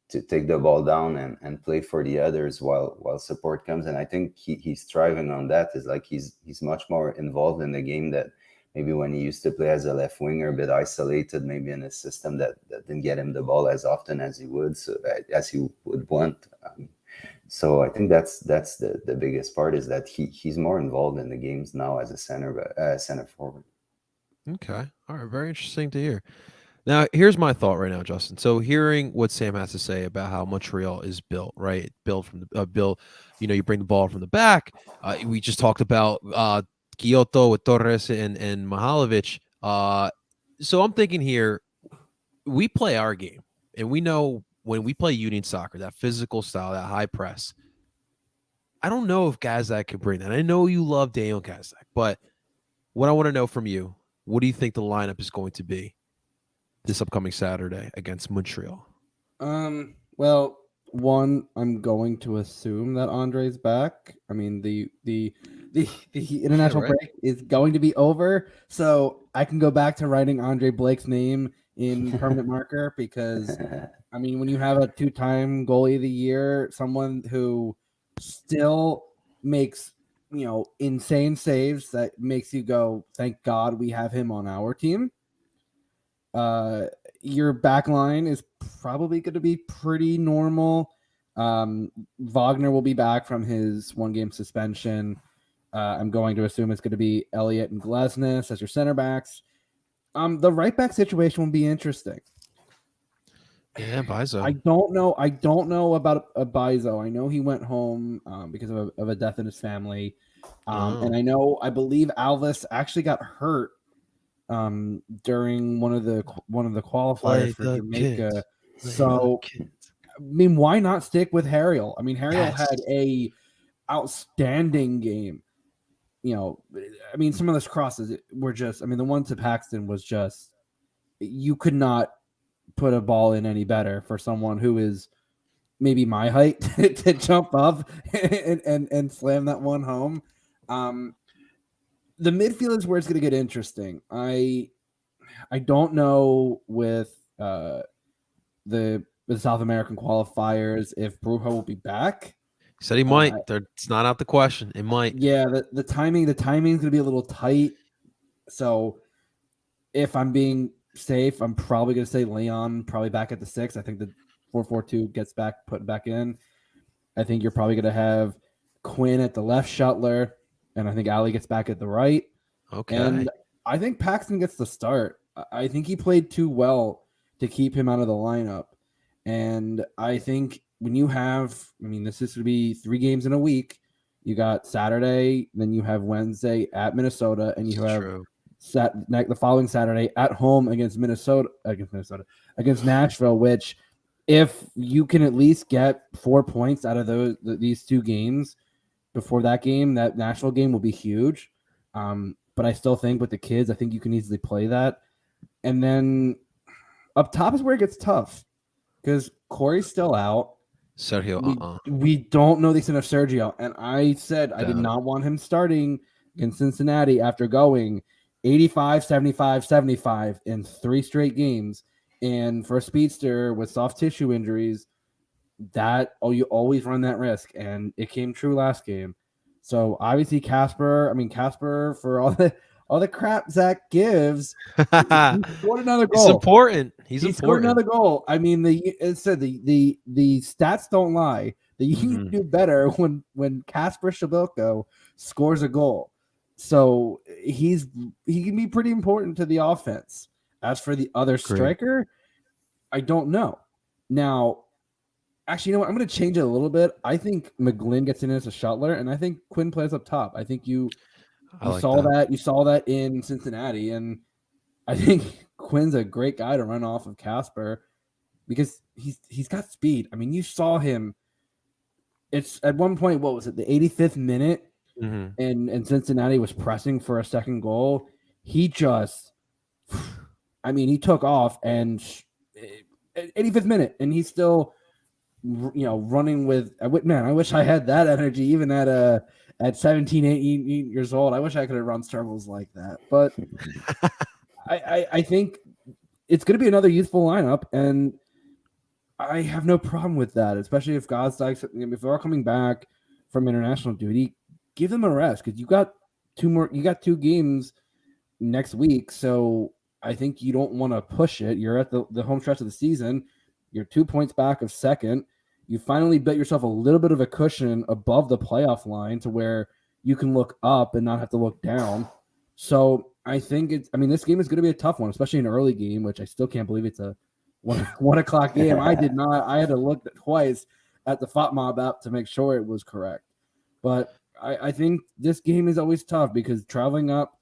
take the ball down and play for the others while support comes. And I think he's thriving on that. Is like he's much more involved in the game that maybe when he used to play as a left winger, a bit isolated, maybe in a system that didn't get him the ball as often as he would want. So I think that's the biggest part, is that he's more involved in the games now as a center forward. Okay, all right, very interesting to hear. Now, here's my thought right now, Justin. So, hearing what Sam has to say about how Montreal is built, right? Built from the you bring the ball from the back. We just talked about Kyoto with Torres and Mihailovic. So I'm thinking here, we play our game, and we know when we play Union soccer, that physical style, that high press, I don't know if Gazak could bring that. I know you love Daniel Gazak, but what I want to know from you, what do you think the lineup is going to be this upcoming Saturday against Montreal? Well, one, I'm going to assume that Andre's back. I mean, the international right. break is going to be over, so I can go back to writing Andre Blake's name in permanent marker because, I mean, when you have a 2-time goalie of the year, someone who still makes insane saves that makes you go, thank God we have him on our team. Your back line is probably going to be pretty normal. Wagner will be back from his 1-game suspension. I'm going to assume it's going to be Elliott and Glesnes as your center backs. The right back situation will be interesting. Yeah, Bizo. I don't know about Bizo. I know he went home because of a death in his family. And I believe Alvis actually got hurt during one of the qualifiers for Jamaica. So I mean, why not stick with Harriel? I mean, Harriel had a outstanding game. I mean, some of those crosses were just, I mean, the one to Paxton was just, you could not put a ball in any better for someone who is maybe my height to jump up and slam that one home. The midfield is where it's going to get interesting. I don't know with the South American qualifiers if Brujo will be back. He said he might. It's not out the question. It might. Yeah, the timing is going to be a little tight. So if I'm being safe, I'm probably going to say Leon probably back at the 6. I think the 4-4-2 gets put back in. I think you're probably going to have Quinn at the left shuttler, and I think Ali gets back at the right. Okay. And I think Paxton gets the start. I think he played too well to keep him out of the lineup. And I think when you have, I mean, this is going to be 3 games in a week. You got Saturday, then you have Wednesday at Minnesota, and you have the following Saturday at home against Nashville, which if you can at least get 4 points out of these 2 games before that game, that Nashville game will be huge. But I still think with the kids, I think you can easily play that. And then up top is where it gets tough because Corey's still out. Sergio, we don't know the extent of Sergio. And I said I did not want him starting in Cincinnati after going 85, 75, 75 in 3 straight games. And for a speedster with soft tissue injuries, you always run that risk. And it came true last game. So obviously Casper, for all the crap Zach gives, he scored another goal. It's important. He scored another goal. I mean, the stats don't lie. You can do better when Casper Shabilko scores a goal. So he can be pretty important to the offense. As for the other striker, I don't know. Now, actually, you know what? I'm going to change it a little bit. I think McGlynn gets in as a shuttler, and I think Quinn plays up top. I think you saw that in Cincinnati, and I think Quinn's a great guy to run off of Casper because he's got speed. I mean, you saw him. It's at one point, what was it, the 85th minute, and Cincinnati was pressing for a second goal. He just, he took off and 85th minute, and he's still, running with. Man, I wish I had that energy even at 17, 18 years old. I wish I could have run circles like that. But I think it's going to be another youthful lineup, and I have no problem with that, especially if if they're all coming back from international duty, give them a rest because you got 2 games next week. So I think you don't want to push it. You're at the home stretch of the season. You're 2 points back of second. You finally bet yourself a little bit of a cushion above the playoff line to where you can look up and not have to look down. So I think this game is going to be a tough one, especially an early game, which I still can't believe it's a 1 o'clock game. I did not. I had to look twice at the FOTMob app to make sure it was correct. But I think this game is always tough because traveling up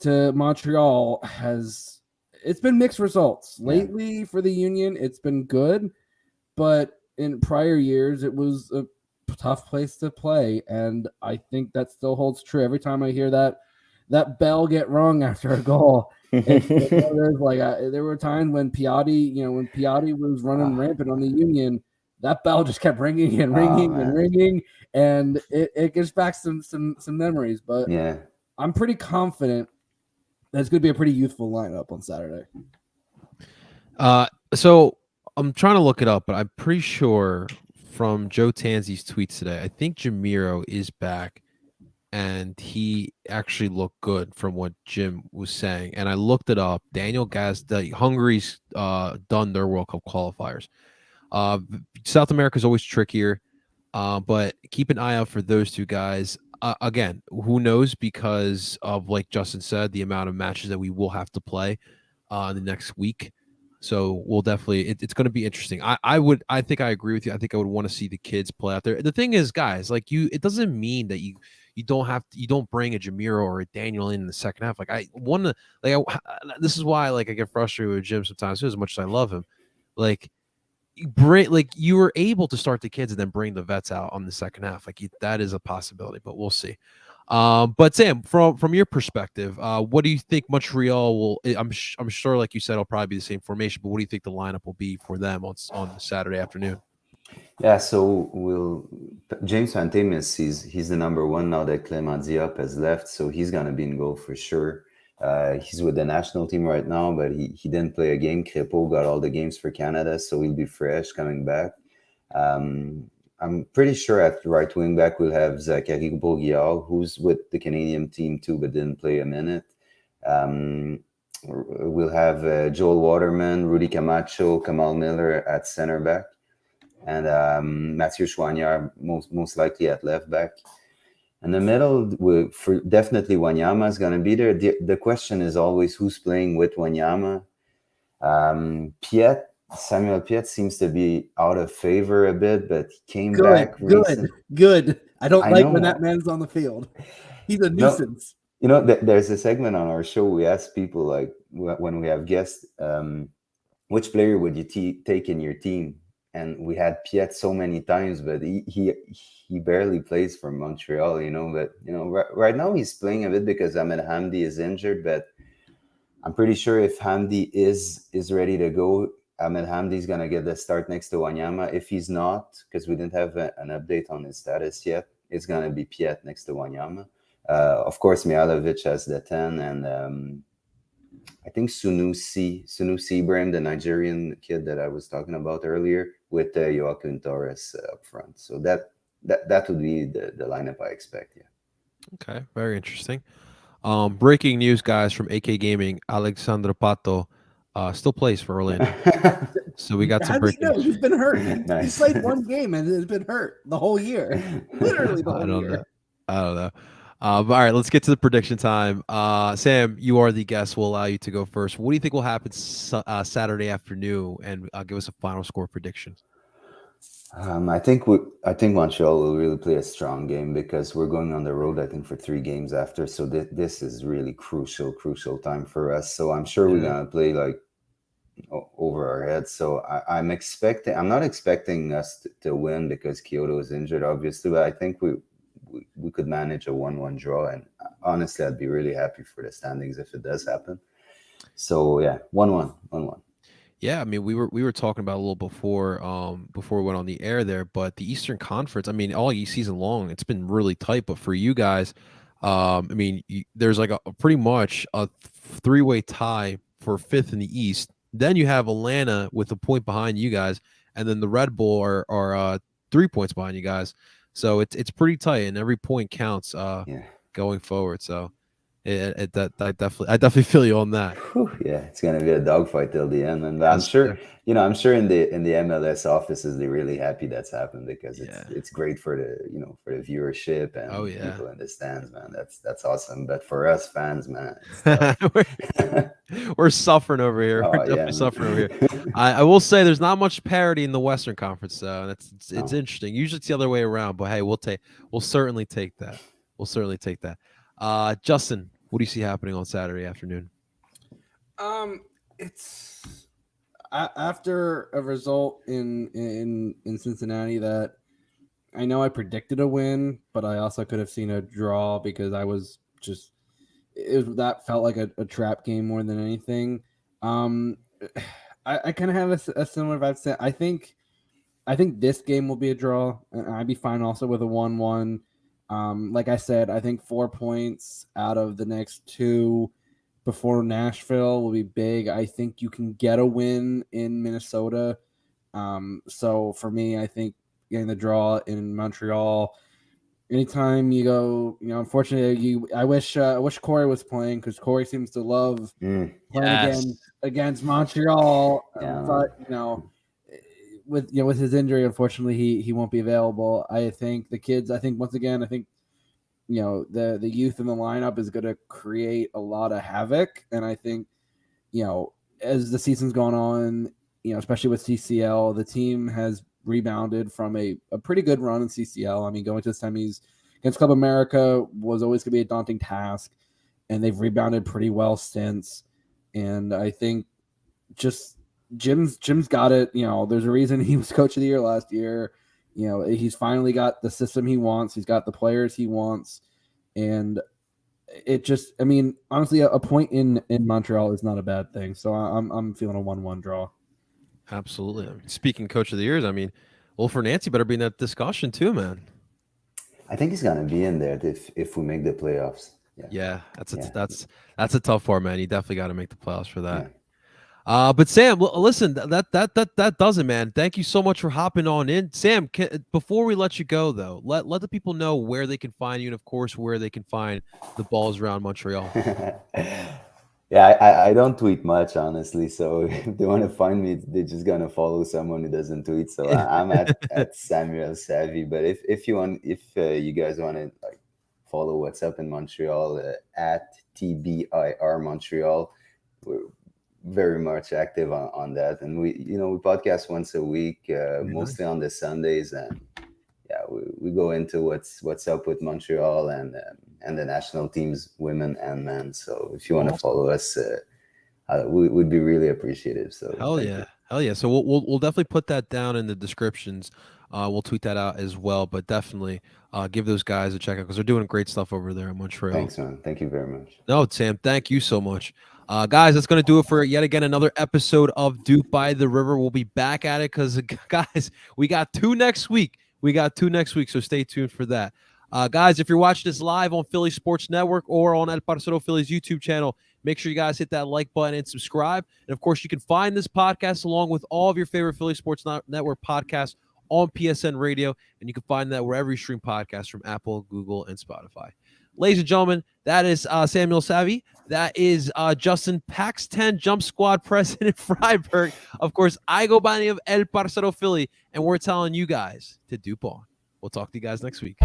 to Montreal it's been mixed results. Lately for the Union, it's been good, but in prior years, it was tough place to play, and I think that still holds true. Every time I hear that bell get rung after a goal, there's like there were times when Piatti was running rampant on the Union, that bell just kept ringing and ringing and ringing, and it gets back some memories. But yeah, I'm pretty confident that it's going to be a pretty youthful lineup on Saturday. So I'm trying to look it up, but I'm pretty sure from Joe Tanzi's tweets today, I think Jamiro is back, and he actually looked good from what Jim was saying. And I looked it up. Daniel Hungary's done their World Cup qualifiers. South America is always trickier, but keep an eye out for those two guys. Again, who knows, because of, like Justin said, the amount of matches that we will have to play the next week. So we'll definitely, it's going to be interesting. I think I agree with you. I think I would want to see the kids play out there. The thing is, guys, like it doesn't mean that you don't bring a Jamiro or a Daniel in the second half. Like this is why I get frustrated with Jim sometimes too, as much as I love him. Like you were able to start the kids and then bring the vets out on the second half. That is a possibility, but we'll see. But Sam, from your perspective, what do you think Montreal will? I'm sure, like you said, it'll probably be the same formation. But what do you think the lineup will be for them on Saturday afternoon? Yeah, so James Fantamis, he's the number one now that Clément Diop has left, so he's gonna be in goal for sure. He's with the national team right now, but he didn't play a game. Crépeau got all the games for Canada, so he'll be fresh coming back. I'm pretty sure at right wing back we'll have Zachary Bourguillard, who's with the Canadian team too, but didn't play a minute. We'll have Joel Waterman, Rudy Camacho, Kamal Miller at center back, and Mathieu Chouanière most likely at left back. In the middle, definitely Wanyama is going to be there. The question is always who's playing with Wanyama. Samuel Piet seems to be out of favor a bit, but he came back recently. Good. I don't like when that man's on the field. He's a nuisance. There's a segment on our show. We ask people, when we have guests, which player would you take in your team? And we had Piet so many times, but he barely plays for Montreal, But right now he's playing a bit because Ahmed Hamdi is injured. But I'm pretty sure if Hamdi is ready to go, Ahmed Hamdi is gonna get the start next to Wanyama. If he's not, because we didn't have an update on his status yet, it's gonna be Piet next to Wanyama. Of course, Mihailovic has the 10, and I think Sunusi Ibrahim, the Nigerian kid that I was talking about earlier, with Joaquin Torres up front. So that would be the lineup I expect. Yeah. Okay, very interesting. Breaking news, guys, from AK Gaming: Alexandre Pato still plays for Orlando. So we got some breaking news. He's been hurt. Nice. He's played one game and has been hurt the whole year. Literally the whole year. I don't know. But all right, let's get to the prediction time. Sam, you are the guest. We'll allow you to go first. What do you think will happen Saturday afternoon? And give us a final score prediction. I think Montreal will really play a strong game because we're going on the road, I think, for 3 games after. So this is really crucial time for us. So I'm sure we're going to play over our heads. So I'm not expecting us to win because Kyoto is injured, obviously, but I think we could manage a 1-1 draw. And honestly, I'd be really happy for the standings if it does happen. So yeah, 1-1. Yeah, I mean, we were talking about a little before we went on the air there, but the Eastern Conference, I mean, all season long, it's been really tight. But for you guys, I mean, there's a pretty much a 3-way tie for 5th in the East. Then you have Atlanta with a point behind you guys, and then the Red Bull are 3 points behind you guys. So it's pretty tight, and every point counts going forward. So I definitely feel you on that. Yeah, it's gonna be a dogfight till the end, and I'm sure in the MLS offices they're really happy that's happened because it's great for the for the viewership and people in the stands, man. That's awesome. But for us fans, man, we're suffering over here. We're definitely suffering over here. I will say there's not much parity in the Western Conference, though. It's interesting. Usually it's the other way around, but hey, we'll certainly take that. Justin, what do you see happening on Saturday afternoon? It's after a result in Cincinnati that I know I predicted a win, but I also could have seen a draw because I was just that felt like a trap game more than anything. I kind of have a similar vibe. I think this game will be a draw, and I'd be fine also with a 1-1. Like I said, I think 4 points out of the next 2 before Nashville will be big. I think you can get a win in Minnesota. So for me, I think getting the draw in Montreal. Anytime you go, unfortunately, I wish Corey was playing because Corey seems to love playing against Montreal. Yeah. But with his injury, unfortunately, he won't be available. I think the kids. Once again, the youth in the lineup is going to create a lot of havoc, and I think as the season's gone on, especially with CCL, the team has rebounded from a pretty good run in CCL. I mean, going to the semis against Club America was always going to be a daunting task, and they've rebounded pretty well since. And I think just Jim's got it. There's a reason he was coach of the year last year. He's finally got the system he wants. He's got the players he wants, and it just, I mean, honestly, a point in Montreal is not a bad thing. So I'm feeling a 1-1 draw. Absolutely. Speaking coach of the years, I mean, Wolf Nancy better be in that discussion too, man. I think he's gonna be in there if we make the playoffs. Yeah, that's a tough part, man. You definitely got to make the playoffs for that. Yeah. But Sam, listen, that does it, man. Thank you so much for hopping on in. Sam, before we let you go, though, let the people know where they can find you and, of course, where they can find the Balls Around Montreal. Yeah, I don't tweet much, honestly. So if they want to find me, they're just gonna follow someone who doesn't tweet. So I'm at Samuel Savvy. But if you guys want to follow what's up in Montreal, at TBIR Montreal, we're very much active on that, and we podcast once a week, mostly on the Sundays, and we go into what's up with Montreal and the national teams, women and men. So if you want to follow us, we would be really appreciative. So hell yeah. So we'll definitely put that down in the descriptions. We'll tweet that out as well, but definitely give those guys a check out because they're doing great stuff over there in Montreal. Thanks, man. Thank you very much. No, Sam, thank you so much. Guys, that's going to do it for yet again another episode of Duke by the River. We'll be back at it because, guys, we got 2 next week. So stay tuned for that. Guys, if you're watching this live on Philly Sports Network or on El Parcero Philly's YouTube channel, make sure you guys hit that like button and subscribe. And, of course, you can find this podcast along with all of your favorite Philly Sports Network podcasts on PSN Radio, and you can find that wherever you stream podcasts from Apple, Google, and Spotify. Ladies and gentlemen, that is Samuel Savvy. That is Justin Pax 10 Jump Squad President Freiberg. Of course, I go by the name of El Parcero Philly, and we're telling you guys to dupe on. We'll talk to you guys next week.